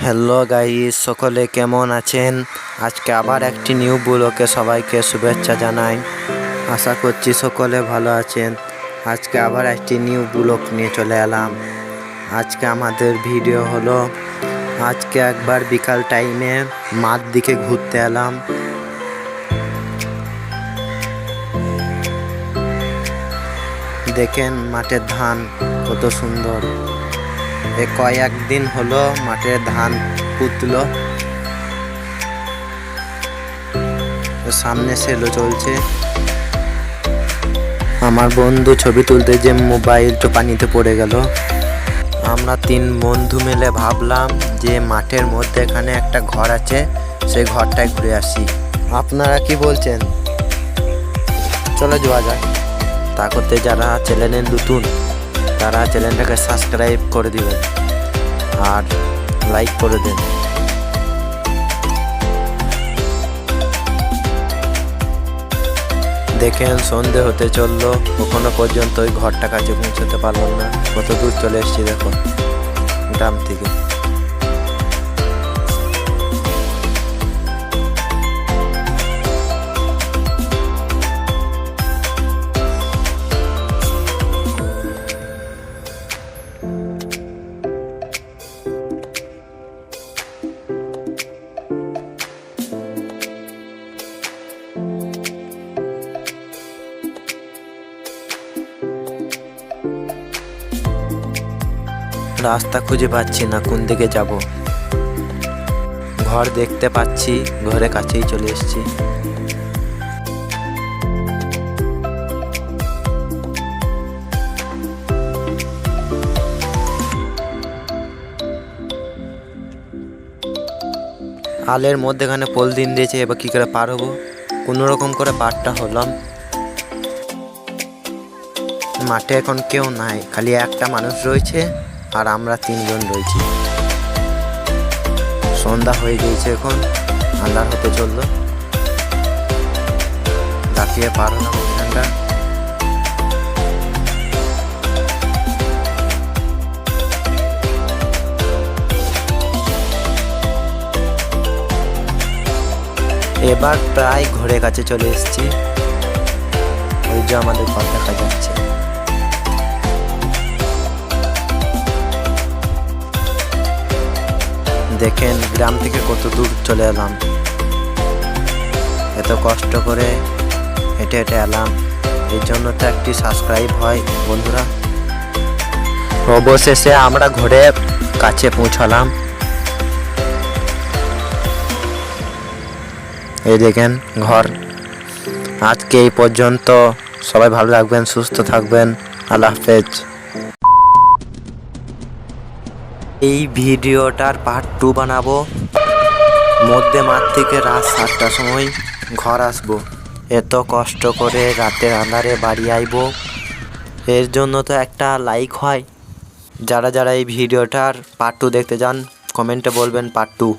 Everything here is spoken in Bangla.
হ্যালো গাইস, সকলে কেমন আছেন? আজকে আবার একটি নিউ ব্লগে সবাইকে শুভেচ্ছা জানাই। আশা করছি সকলে ভালো আছেন। আজকে আবার একটি নিউ ব্লগ নিয়ে চলে এলাম। আজকে আমাদের ভিডিও হলো, আজকে একবার বিকাল টাইমে মাঠ দিকে ঘুরতে এলাম। দেখেন মাঠের ধান কত সুন্দর। কয়েকদিন হলো মাঠে ধান পুতলো, সামনে সেলো চলছে। আমার বন্ধু ছবি তুলতে যে মোবাইলটা পানিতে পড়ে গেল। আমরা 3 বন্ধু মিলে ভাবলাম যে মাঠের মধ্যে এখানে একটা ঘর আছে, সেই ঘরটায় ঘুরে আসি। আপনারা কি বলছেন? চলে যাওয়া যায়। তা করতে যারা চ্যানেলে নতুন তারা চ্যানেলটাকে সাবস্ক্রাইব করে দিবেন আর লাইক করে দেন। দেখেন সন্ধে হতে চললো, এখনো পর্যন্ত ওই ঘরটা কাছে পৌঁছতে পারলাম না। কত দূর চলে এসেছি দেখো গ্রাম থেকে। রাস্তা খুঁজে পাচ্ছি না, কোন দিকে যাব। ঘর দেখতে পাচ্ছি, ঘরের কাছেই চলে এসেছি। আলের মধ্যেখানে পলিথিন দিয়েছে, এবার কি করে পার হবো? কোনো রকম করে পারটা হলাম। মাঠে এখন কেউ নাই, খালি একটা মানুষ রয়েছে আর আমরা 3 জন রয়েছি। সন্ধ্যা হয়ে গিয়েছে, এখন আন্ধার হতে চললো। লাফিয়ে পার হলাম এখানটা। এবার প্রায় ঘরের কাছে চলে এসেছি। ওই যে আমাদের ঘর দেখা যাচ্ছে। দেখেন গ্রাম থেকে কত দূর চলে এলাম। এত কষ্ট করে হেঁটে হেঁটে এলাম, এর জন্য তো একটি সাবস্ক্রাইব হয় বন্ধুরা। অবশেষে আমরা ঘরের কাছে পৌঁছালাম। এই দেখেন ঘর। আজকে এই পর্যন্ত। সবাই ভালো থাকবেন, সুস্থ থাকবেন। আল্লাহ হাফেজ। এই ভিডিওটার পার্ট 2 বানাবো। মধ্যে মাঠ থেকে রাত 7টার সময় ঘর আসবো। এত কষ্ট করে রাতের আঁধারে বাড়ি আইবো, এর জন্য তো একটা লাইক হয়। যারা যারা এই ভিডিওটার পার্ট 2 দেখতে চান কমেন্টে বলবেন পার্ট 2।